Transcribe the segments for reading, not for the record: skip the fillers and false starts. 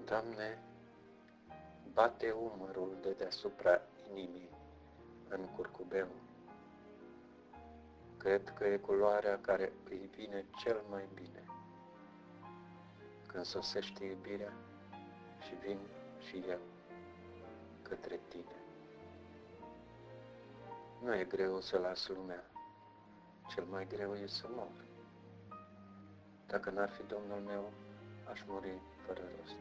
Doamne, bate umărul de deasupra inimii în curcubeu. Cred că e culoarea care îi vine cel mai bine când sosește iubirea și vin și eu către Tine. Nu e greu să las lumea, cel mai greu e să mor. Dacă n-ar fi Domnul meu, aș muri fără rost.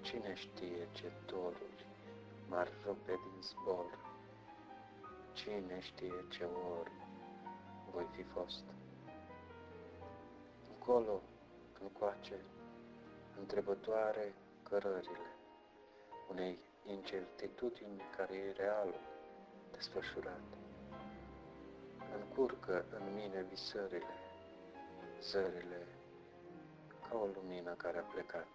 Cine știe ce doruri m-ar rupe din zbor, cine știe ce ori voi fi fost. Încolo, încoace, întrebătoare cărările unei incertitudini care e reală, desfășurată. Încurcă în mine visările, zările, ca o lumină care a plecat.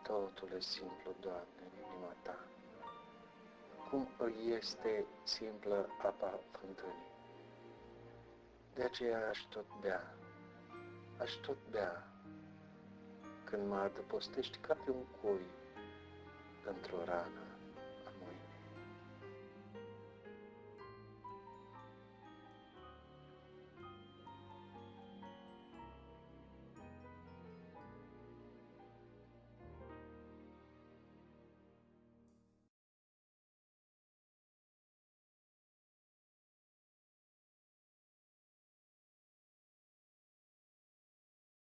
Totul e simplu, Doamne, în inima Ta, cum îi este simplă apa fântânii. De aceea aș tot bea, când mă adăpostești ca pe un cui într-o rană.